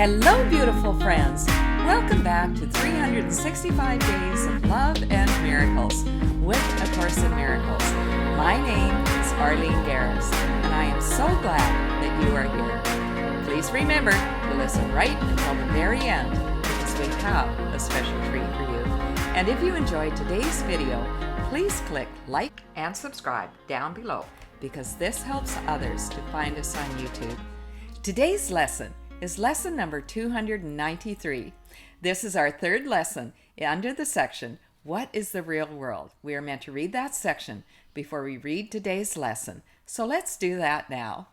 Hello, beautiful friends. Welcome back to 365 Days of Love and Miracles with A Course in Miracles. My name is Arlene Geres, and I am so glad that you are here. Please remember to listen right until the very end, because we have a special treat for you. And if you enjoyed today's video, please click like and subscribe down below, because this helps others to find us on YouTube. Today's lesson is lesson number 293. This is our third lesson under the section, What is the Real World? We are meant to read that section before we read today's lesson. So let's do that now.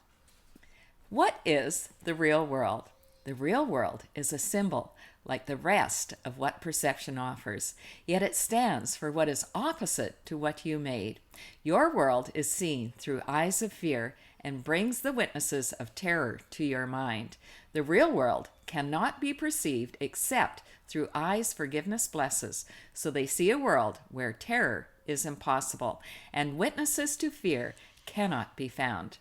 What is the real world? The real world is a symbol like the rest of what perception offers, yet it stands for what is opposite to what you made. Your world is seen through eyes of fear and brings the witnesses of terror to your mind. The real world cannot be perceived except through eyes forgiveness blesses, so they see a world where terror is impossible and witnesses to fear cannot be found.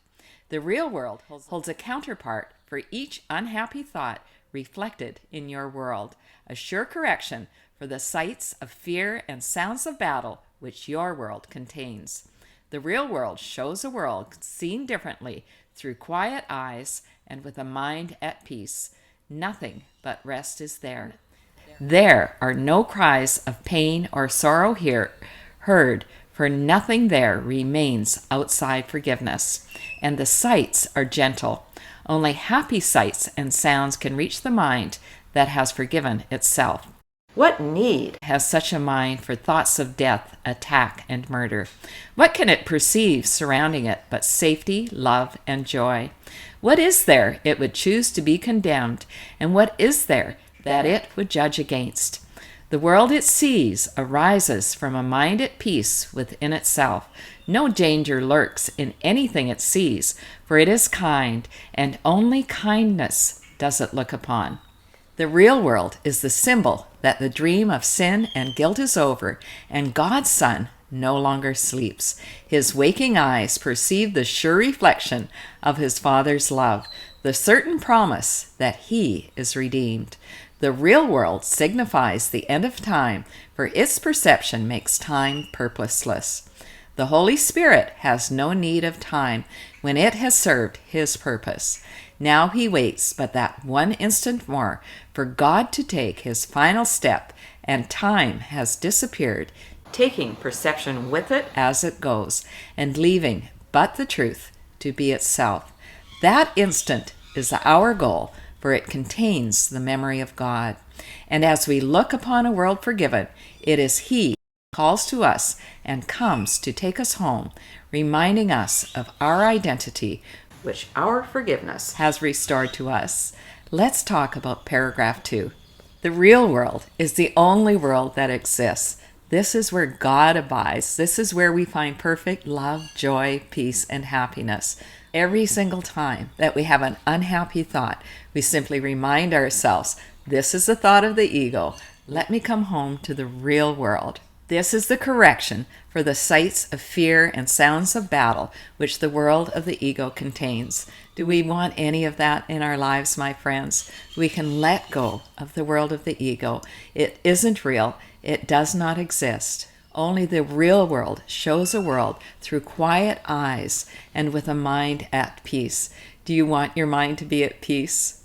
The real world holds a counterpart for each unhappy thought reflected in your world, a sure correction for the sights of fear and sounds of battle which your world contains. The real world shows a world seen differently through quiet eyes and with a mind at peace. Nothing but rest is there. There are no cries of pain or sorrow heard, for nothing there remains outside forgiveness. And the sights are gentle. Only happy sights and sounds can reach the mind that has forgiven itself. What need has such a mind for thoughts of death, attack, and murder? What can it perceive surrounding it but safety, love, and joy? What is there it would choose to be condemned, and what is there that it would judge against? The world it sees arises from a mind at peace within itself. No danger lurks in anything it sees, for it is kind, and only kindness does it look upon. The real world is the symbol that the dream of sin and guilt is over, and God's Son no longer sleeps. His waking eyes perceive the sure reflection of his Father's love, the certain promise that he is redeemed. The real world signifies the end of time, for its perception makes time purposeless. The Holy Spirit has no need of time when it has served his purpose. Now he waits but that one instant more for God to take his final step, and time has disappeared, taking perception with it as it goes, and leaving but the truth to be itself. That instant is our goal, for it contains the memory of God. And as we look upon a world forgiven, it is he who calls to us and comes to take us home, reminding us of our identity, which our forgiveness has restored to us. Let's talk about paragraph 2. The real world is the only world that exists. This is where God abides. This is where we find perfect love, joy, peace, and happiness. Every single time that we have an unhappy thought, we simply remind ourselves, this is the thought of the ego. Let me come home to the real world. This is the correction for the sights of fear and sounds of battle which the world of the ego contains. Do we want any of that in our lives, my friends? We can let go of the world of the ego. It isn't real. It does not exist. Only the real world shows a world through quiet eyes and with a mind at peace. Do you want your mind to be at peace?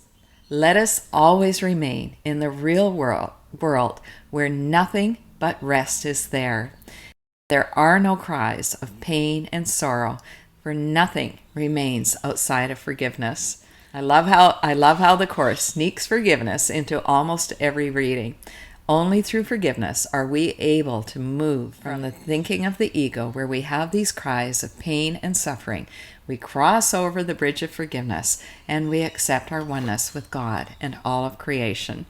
Let us always remain in the real world where nothing but rest is there. There are no cries of pain and sorrow, for nothing remains outside of forgiveness. I love how the Course sneaks forgiveness into almost every reading. Only through forgiveness are we able to move from the thinking of the ego, where we have these cries of pain and suffering. We cross over the bridge of forgiveness, and we accept our oneness with God and all of creation.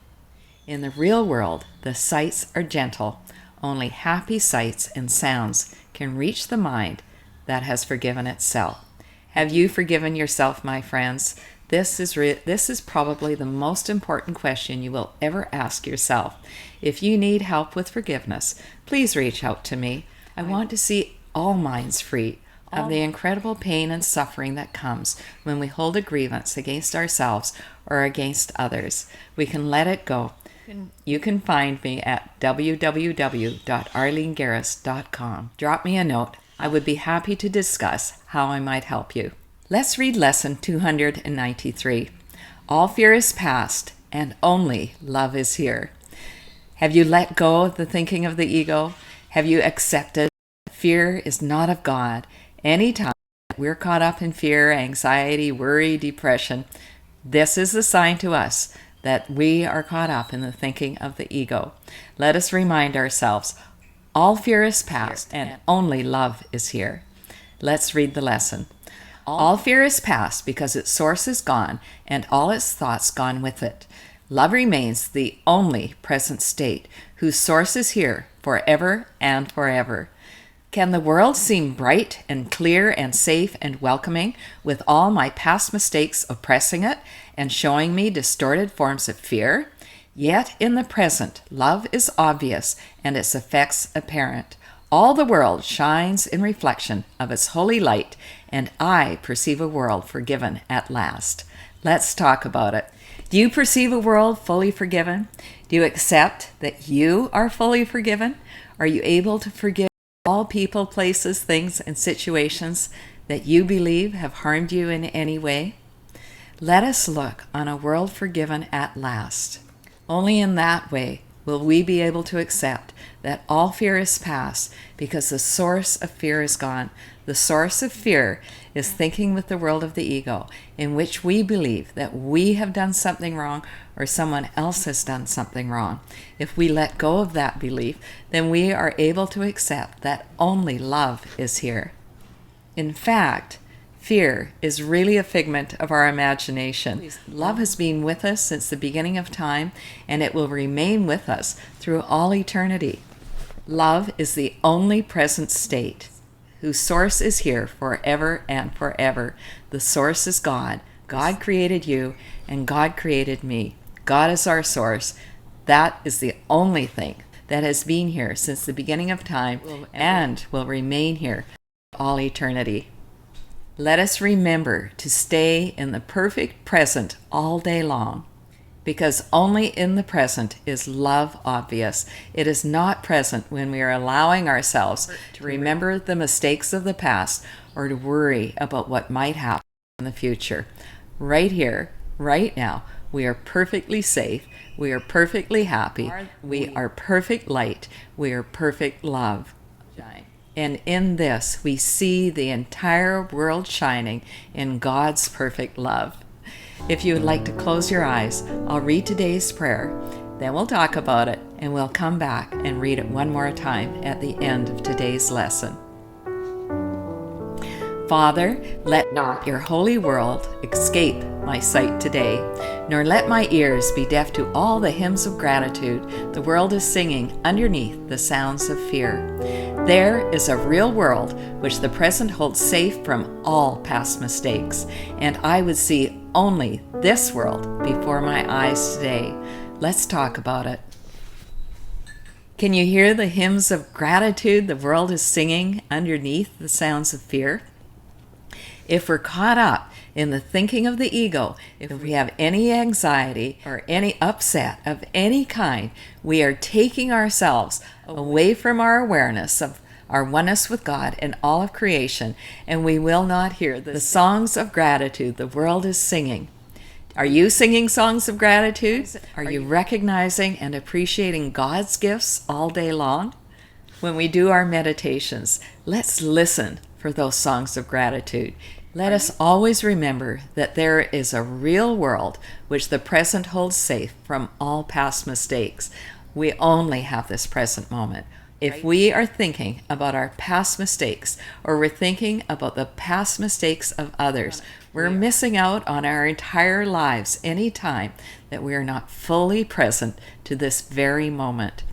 In the real world, the sights are gentle. Only happy sights and sounds can reach the mind that has forgiven itself. Have you forgiven yourself, my friends? This is probably the most important question you will ever ask yourself. If you need help with forgiveness, please reach out to me. I want to see all minds free, of the incredible pain and suffering that comes when we hold a grievance against ourselves or against others. We can let it go. You can find me at www.arlenegeres.com. Drop me a note. I would be happy to discuss how I might help you. Let's read lesson 293. All fear is past, and only love is here. Have you let go of the thinking of the ego? Have you accepted fear is not of God? Anytime we're caught up in fear, anxiety, worry, depression, this is a sign to us that we are caught up in the thinking of the ego. Let us remind ourselves, all fear is past and only love is here. Let's read the lesson. All fear is past because its source is gone and all its thoughts gone with it. Love remains the only present state, whose source is here forever and forever. Can the world seem bright and clear and safe and welcoming with all my past mistakes oppressing it and showing me distorted forms of fear? Yet in the present, love is obvious and its effects apparent. All the world shines in reflection of its holy light, and I perceive a world forgiven at last. Let's talk about it. Do you perceive a world fully forgiven? Do you accept that you are fully forgiven? Are you able to forgive all people, places, things, and situations that you believe have harmed you in any way? Let us look on a world forgiven at last. Only in that way will we be able to accept that all fear is past, because the source of fear is gone. The source of fear is thinking with the world of the ego, in which we believe that we have done something wrong or someone else has done something wrong. If we let go of that belief, then we are able to accept that only love is here. In fact, fear is really a figment of our imagination. Love has been with us since the beginning of time, and it will remain with us through all eternity. Love is the only present state, whose source is here forever and forever. The source is God. God created you, and God created me. God is our source. That is the only thing that has been here since the beginning of time and will remain here all eternity. Let us remember to stay in the perfect present all day long, because only in the present is love obvious. It is not present when we are allowing ourselves to remember the mistakes of the past or to worry about what might happen in the future. Right here, right now, we are perfectly safe. We are perfectly happy. We are perfect light. We are perfect love. And in this, we see the entire world shining in God's perfect love. If you would like to close your eyes, I'll read today's prayer. Then we'll talk about it, and we'll come back and read it one more time at the end of today's lesson. Father, let not your holy world escape my sight today, nor let my ears be deaf to all the hymns of gratitude the world is singing underneath the sounds of fear. There is a real world which the present holds safe from all past mistakes, and I would see only this world before my eyes today. Let's talk about it. Can you hear the hymns of gratitude the world is singing underneath the sounds of fear? If we're caught up in the thinking of the ego, if we have any anxiety or any upset of any kind, we are taking ourselves away from our awareness of our oneness with God and all of creation, and we will not hear the songs of gratitude the world is singing. Are you singing songs of gratitude? Are you recognizing and appreciating God's gifts all day long? When we do our meditations, let's listen for those songs of gratitude. Let us always remember that there is a real world which the present holds safe from all past mistakes. We only have this present moment. If we are thinking about our past mistakes, or we're thinking about the past mistakes of others, we're missing out on our entire lives any time that we are not fully present to this very moment.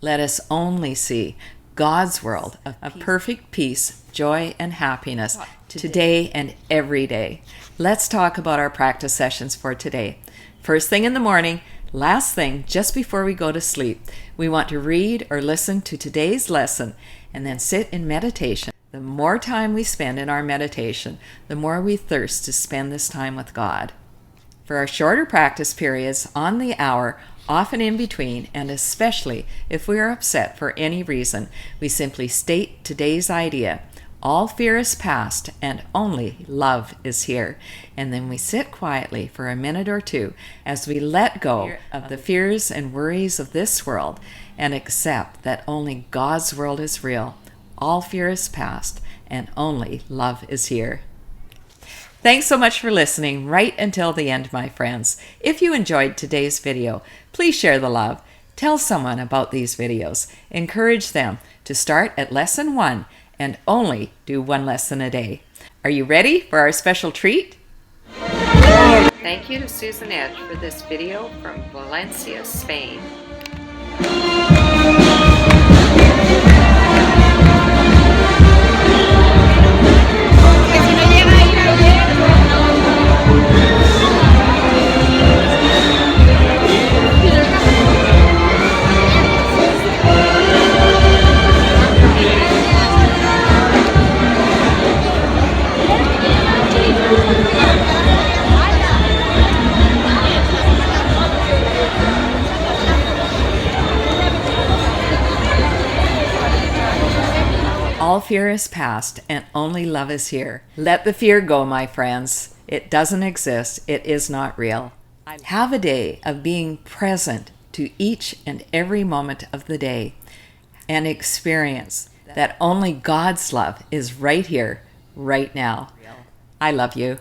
Let us only see God's world of perfect peace, joy, and happiness today and every day. Let's talk about our practice sessions for today. First thing in the morning, last thing just before we go to sleep, we want to read or listen to today's lesson and then sit in meditation The more time we spend in our meditation, the more we thirst to spend this time with God. For our shorter practice periods on the hour, often in between, and especially if we are upset for any reason, we simply state today's idea: all fear is past and only love is here. And then we sit quietly for a minute or two as we let go of the fears and worries of this world and accept that only God's world is real. All fear is past and only love is here. Thanks so much for listening right until the end, my friends. If you enjoyed today's video, please share the love. Tell someone about these videos. Encourage them to start at lesson 1 and only do 1 lesson a day. Are you ready for our special treat? Thank you to Susan Edge for this video from Valencia, Spain. All fear is past and only love is here. Let the fear go, my friends. It doesn't exist. It is not real. Have a day of being present to each and every moment of the day and experience that only God's love is right here, right now. I love you.